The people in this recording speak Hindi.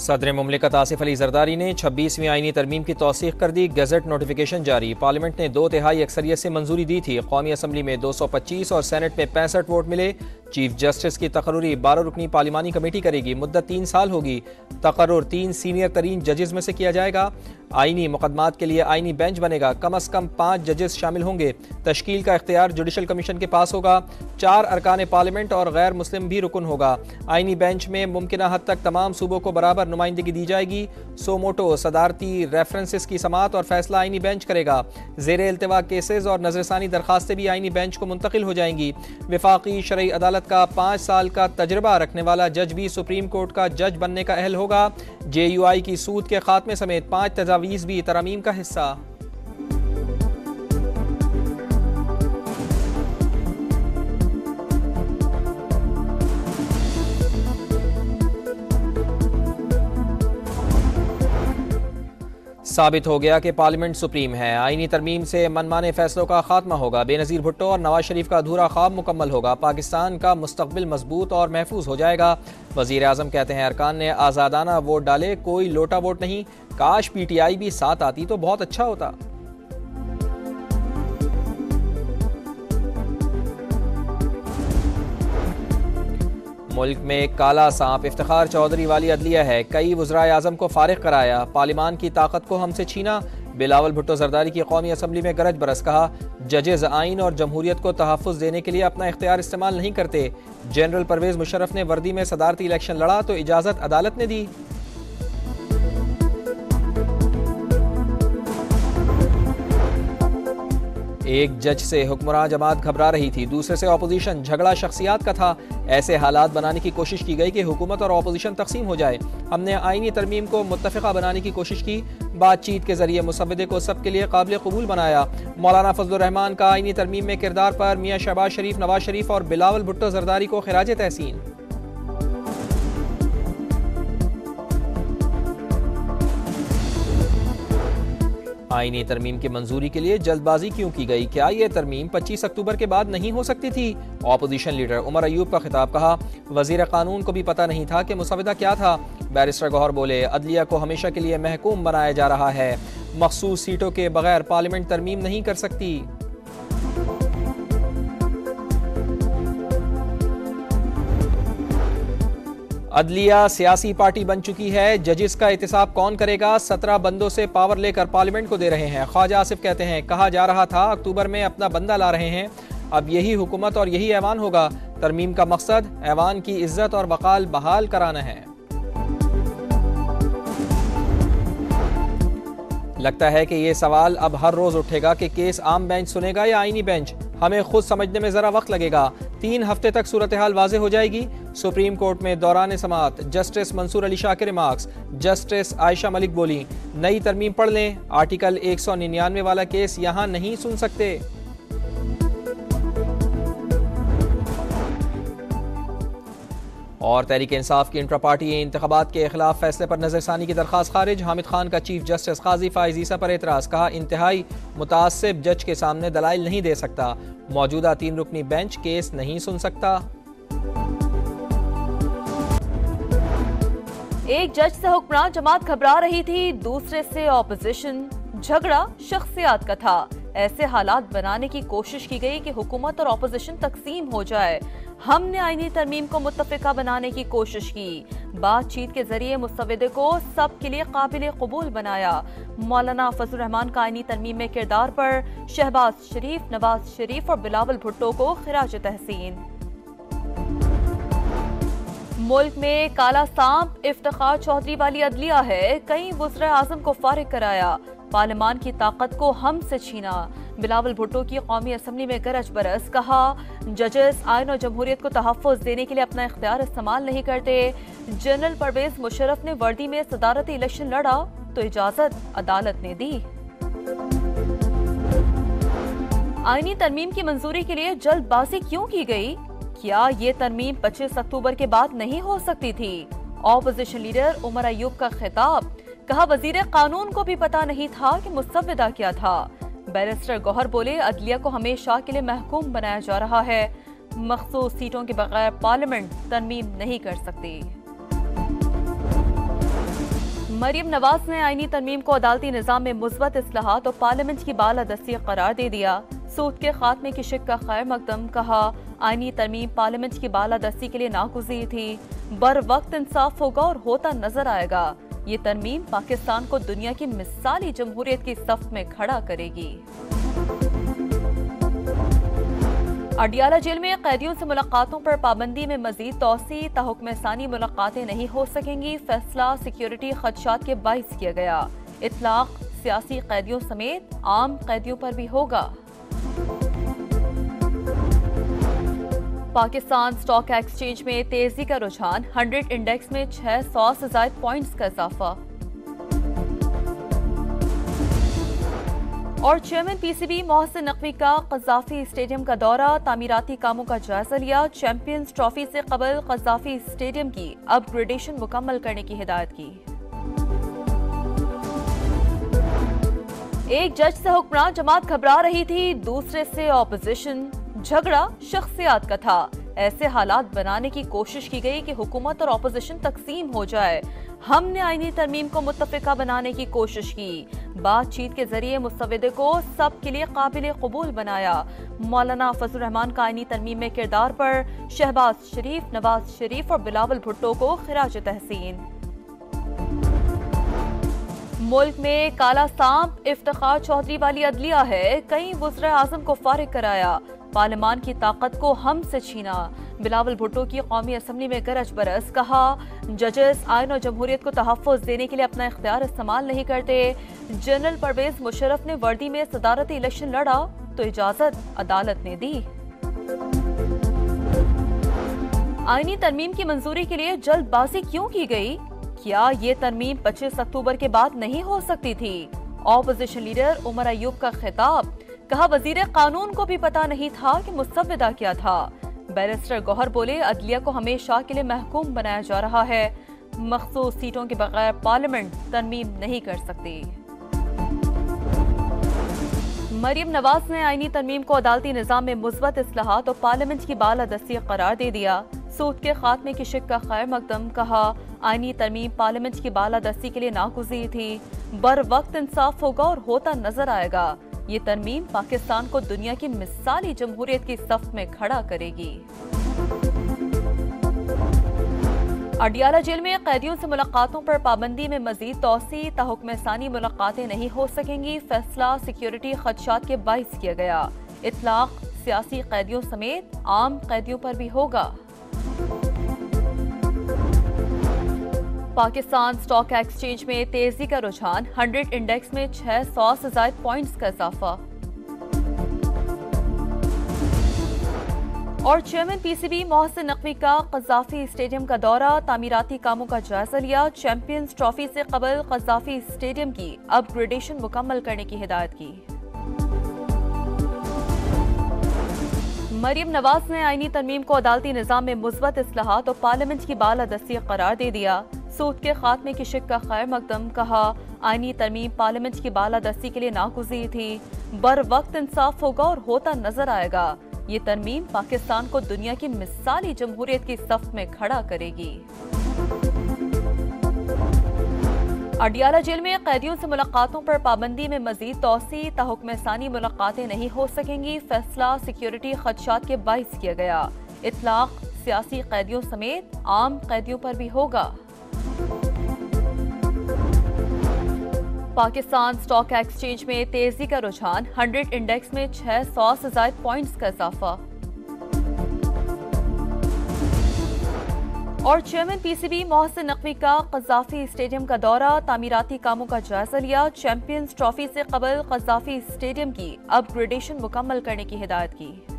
सदर मुमलिकत आसिफ अली जरदारी ने 26वीं आईनी तरमीम की तौसीक कर दी। गजट नोटिफिकेशन जारी। पार्लियामेंट ने 2/3 अक्सरियत से मंजूरी दी थी। कौमी असम्बली में 225 और सेनेट में 65 वोट मिले। चीफ जस्टिस की तकर्रुरी 12 रुकनी पार्लिमानी कमेटी करेगी। मुद्दत 3 साल होगी। तकर्रुर 3 सीनियर तरीन जजेस में से किया जाएगा। आईनी मुकदमात के लिए आईनी बेंच बनेगा। कम अज कम 5 जजेस शामिल होंगे। तश्कील का इख्तियार जुडिशल कमीशन के पास होगा। 4 अरकान पार्लियामेंट और गैर मुस्लिम भी रुकन होगा। आईनी बेंच में मुमकिना हद तक तमाम सूबों को बराबर नुमाइंदगी दी जाएगी। सोमोटो सदारती रेफरेंसेस की समात और फैसला आईनी बेंच करेगा। ज़ेरे इल्तिवा केसेस और नजरसानी दरखास्तें भी आईनी बेंच को मुंतकिल हो जाएंगी। विफाकी शरई अदालत का 5 साल का तजर्बा रखने वाला जज भी सुप्रीम कोर्ट का जज बनने का अहल होगा। JUI की सूद के खात्मे समेत 5 तजावीज़ भी तरमीम का हिस्सा। साबित हो गया कि पार्लियामेंट सुप्रीम है। आईनी तरमीम से मनमाने फैसलों का खात्मा होगा। बेनज़ीर भुट्टो और नवाज शरीफ का अधूरा ख्वाब मुकम्मल होगा। पाकिस्तान का मुस्तकबिल मजबूत और महफूज हो जाएगा। वज़ीर आज़म कहते हैं अरकान ने आज़ादाना वोट डाले, कोई लोटा वोट नहीं। काश PTI भी साथ आती तो बहुत अच्छा होता। मुल्क में काला सांप इफ्तिखार चौधरी वाली अदलिया है। कई वज़राए आज़म को फारिग कराया। पार्लिमान की ताकत को हमसे छीना। बिलावल भुट्टो जरदारी की कौमी असम्बली में गरज बरस। कहा जजेज आइन और जमहूरियत को तहफ़्फ़ुज़ देने के लिए अपना इख्तियार इस्तेमाल नहीं करते। जनरल परवेज़ मुशर्रफ ने वर्दी में सदारती इलेक्शन लड़ा तो इजाज़त अदालत ने दी। एक जज से हुक्मरान जमात घबरा रही थी, दूसरे से अपोजिशन। झगड़ा शख्सियात का था। ऐसे हालात बनाने की कोशिश की गई कि हुकूमत और अपोजिशन तकसीम हो जाए। हमने आईनी तरमीम को मुत्तफ़िक़ा बनाने की कोशिश की। बातचीत के जरिए मुसव्वदे को सबके लिए काबिल कबूल बनाया। मौलाना फजलुर रहमान का आईनी तरमीम में किरदार पर मियाँ शहबाज शरीफ, नवाज शरीफ और बिलावल भुट्टो जरदारी को खिराज तहसीन। आईनी तरमीम की मंजूरी के लिए जल्दबाजी क्यों की गई? क्या ये तरमीम 25 अक्टूबर के बाद नहीं हो सकती थी? ऑपोजिशन लीडर उमर अयूब का खिताब। कहा वजीर कानून को भी पता नहीं था कि मुसवदा क्या था। बैरिस्टर गौहर बोले अदलिया को हमेशा के लिए महकूम बनाया जा रहा है। मखसूस सीटों के बगैर पार्लियामेंट तरमीम नहीं कर सकती। अदलिया सियासी पार्टी बन चुकी है। जजिस का एहतिसाब कौन करेगा? 17 बंदों से पावर लेकर पार्लियामेंट को दे रहे हैं। ख्वाजा आसिफ कहते हैं कहा जा रहा था अक्टूबर में अपना बंदा ला रहे हैं। अब यही हुकूमत और यही ऐवान होगा। तरमीम का मकसद ऐवान की इज्जत और बकाल बहाल कराना है। लगता है कि ये सवाल अब हर रोज उठेगा कि केस आम बेंच सुनेगा या आईनी बेंच। हमें खुद समझने में जरा वक्त लगेगा। 3 हफ्ते तक सूरत हाल वाज़ेह हो जाएगी। सुप्रीम कोर्ट में दौरान समाअत जस्टिस मंसूर अली शाह के रिमार्क्स। जस्टिस आयशा मलिक बोली नई तरमीम पढ़ लें, आर्टिकल 199 वाला केस यहाँ नहीं सुन सकते। और तहरीक इंसाफ की इंट्रा पार्टी इंतखाबात के खिलाफ फैसले पर नजरसानी की दरखास्त खारिज। हामिद खान का चीफ जस्टिस काजी फाइज ईसा पर एतराज। कहा इंतहाई मुतासिब जज के सामने दलाइल नहीं दे सकता। मौजूदा 3 रुकनी बेंच केस नहीं सुन सकता। एक जज से हुक्मरान जमात घबरा रही थी, दूसरे से ऑपोजिशन। झगड़ा शख्सियात का था। ऐसे हालात बनाने की कोशिश की गई कि हुकूमत और ऑपोजिशन तकसीम हो जाए। हमने आईनी तरमीम को मुत्तफ़िक़ा बनाने की कोशिश की। बातचीत के जरिए मुसव्वदे को सबके लिए काबिल कबूल बनाया। मौलाना फजलुर रहमान का आईनी तरमीम में किरदार पर शहबाज शरीफ, नवाज शरीफ और बिलावल भुट्टो को खिराज तहसीन। मुल्क में काला सांप इफ्तिखार चौधरी वाली अदलिया है। कई वज़ीर आज़म को फारिग कराया। पार्लियामान की ताकत को हमसे छीना। बिलावल भुट्टो की कौमी असम्बली में गरज बरस। कहा जजेस आइन और जमहूरियत को तहफ़्फ़ुज़ देने के लिए अपना इख्तियार इस्तेमाल नहीं करते। जनरल परवेज़ मुशर्रफ ने वर्दी में सदारती इलेक्शन लड़ा तो इजाज़त अदालत ने दी। आईनी तरमीम की मंजूरी के लिए जल्दबाजी क्यों की गई? क्या ये तरमीम 25 अक्टूबर के बाद नहीं हो सकती थी? ऑपोजिशन लीडर उमर अयूब का खिताब। कहा वजीर कानून को भी पता नहीं था कि मुसव्वदा क्या था। बैरिस्टर गौहर बोले अदलिया को हमेशा के लिए महकूम बनाया जा रहा है। मखसूस सीटों के बगैर पार्लियामेंट तरमीम नहीं कर सकती। मरियम नवाज ने आईनी तरमीम को अदालती निज़ाम में मुस्बत इस्लाहात और पार्लियामेंट की बालादस्ती करार दे दिया। सूद के खात्मे की शिक का खैर मकदम, कहा आईनी तरमीम पार्लियामेंट की बालादस्ती के लिए नागुज़ीर थी, बर वक्त इंसाफ होगा और होता नजर आएगा। ये तरमीम पाकिस्तान को दुनिया की मिसाली जमहूरियत की सफ में खड़ा करेगी। अडियाला जेल में कैदियों से मुलाकातों पर पाबंदी में मजीद तौसी, ताहुक्म-ए-सानी मुलाकातें नहीं हो सकेंगी। फैसला सिक्योरिटी खदशात के बाइस किया गया। इतलाक सियासी कैदियों समेत आम कैदियों पर भी होगा। पाकिस्तान स्टॉक एक्सचेंज में तेजी का रुझान, 100 इंडेक्स में 600 से ज्यादा पॉइंट्स का इजाफा। और चेयरमैन पीसीबी मोहसिन नकवी का कज़ाफी स्टेडियम का दौरा, तामीराती कामों का जायजा लिया। चैंपियंस ट्रॉफी से कबल कज़ाफी स्टेडियम की अपग्रेडेशन मुकम्मल करने की हिदायत की। एक जज से हुक्मरान जमात घबरा रही थी, दूसरे से ऑपोजिशन। झगड़ा शख्सियात का था। ऐसे हालात बनाने की कोशिश की गई कि हुकूमत और ऑपोजिशन तकसीम हो जाए। हमने आईनी तरमीम को मुत्तफिका बनाने की कोशिश की। बातचीत के जरिए मुस्तविदे को सब के लिए काबिल कबूल बनाया। मौलाना फजल रहमान का आईनी तरमीम में किरदार पर शहबाज शरीफ, नवाज शरीफ और बिलावल भुट्टो को खिराज तहसीन। मुल्क में काला सांप इफ्तिखार चौधरी वाली अदलिया है, कई वज़ीर आज़म को फारिग कराया। पार्लियामान की ताकत को हम से छीना। बिलावल भुट्टो की कौमी असम्बली में गरज बरस, कहा जजेस आइन और जमहूरियत को तहफ़्फ़ुज़ देने के लिए अपना इख्तियार इस्तेमाल नहीं करते। जनरल परवेज मुशर्रफ ने वर्दी में सदारती इलेक्शन लड़ा तो इजाजत अदालत ने दी। आईनी तरमीम की मंजूरी के लिए जल्दबाजी क्यों की गई? क्या ये तरमीम 25 अक्टूबर के बाद नहीं हो सकती थी? ऑपोजिशन लीडर उमर अयूब का खिताब, कहा वजीर कानून को भी पता नहीं था कि मुसव्विदा क्या था। बैरिस्टर गौहर बोले अदलिया को हमेशा के लिए महकूम बनाया जा रहा है, मखसूस सीटों के बगैर पार्लियामेंट तरमीम नहीं कर सकती। मरियम नवाज ने आईनी तरमीम को अदालती निज़ाम में मुस्बत इस्लाहात और पार्लियामेंट की बालादस्ती करार दे दिया। सूद के खात्मे की शिक का खैर मकदम, कहा आईनी तरमीम पार्लियामेंट की बालादस्ती के लिए नागुज़ीर थी, बर वक्त इंसाफ होगा और होता नजर आएगा। ये तरमीम पाकिस्तान को दुनिया की मिसाली जमहूरियत की सफ में खड़ा करेगी। अडियाला जेल में कैदियों से मुलाकातों पर पाबंदी में मजीद तौसी, ताहुक्म-ए-सानी मुलाकातें नहीं हो सकेंगी। फैसला सिक्योरिटी खदशात के बाइस किया गया। इतलाक सियासी कैदियों समेत आम कैदियों पर भी होगा। पाकिस्तान स्टॉक एक्सचेंज में तेजी का रुझान, 100 इंडेक्स में 600 से ज्यादा पॉइंट्स का इजाफा। और चेयरमैन पीसीबी मोहसिन नकवी का कज़ाफी स्टेडियम का दौरा, तामीराती कामों का जायजा लिया। चैंपियंस ट्रॉफी से कबल कज़ाफी स्टेडियम की अपग्रेडेशन मुकम्मल करने की हिदायत की। मरियम नवाज ने आईनी तरमीम को अदालती निज़ाम में मुस्बत इस्लाहात और पार्लियामेंट की बालादस्ती करार दे दिया। सूद के खात्मे की शिक का खैर मकदम, कहा आईनी तरमीम पार्लियामेंट की बालादस्ती के लिए नागुज़ीर थी, बर वक्त इंसाफ होगा और होता नजर आएगा। ये तरमीम पाकिस्तान को दुनिया की मिसाली जमहूरियत की सफ में खड़ा करेगी। अडियाला जेल में कैदियों से मुलाकातों पर पाबंदी में मजीद तौसी, ताहुक्म-ए-सानी मुलाकातें नहीं हो सकेंगी। फैसला सिक्योरिटी खदशात के बाइस किया गया। इतलाक सियासी कैदियों समेत आम कैदियों पर भी होगा। पाकिस्तान स्टॉक एक्सचेंज में तेजी का रुझान, 100 इंडेक्स में 600 से ज्यादा पॉइंट्स का इजाफा। और चेयरमैन पीसीबी मोहसिन नकवी का कज़ाफी स्टेडियम का दौरा, तामीराती कामों का जायजा लिया। चैंपियंस ट्रॉफी से कबल कज़ाफी स्टेडियम की अपग्रेडेशन मुकम्मल करने की हिदायत की।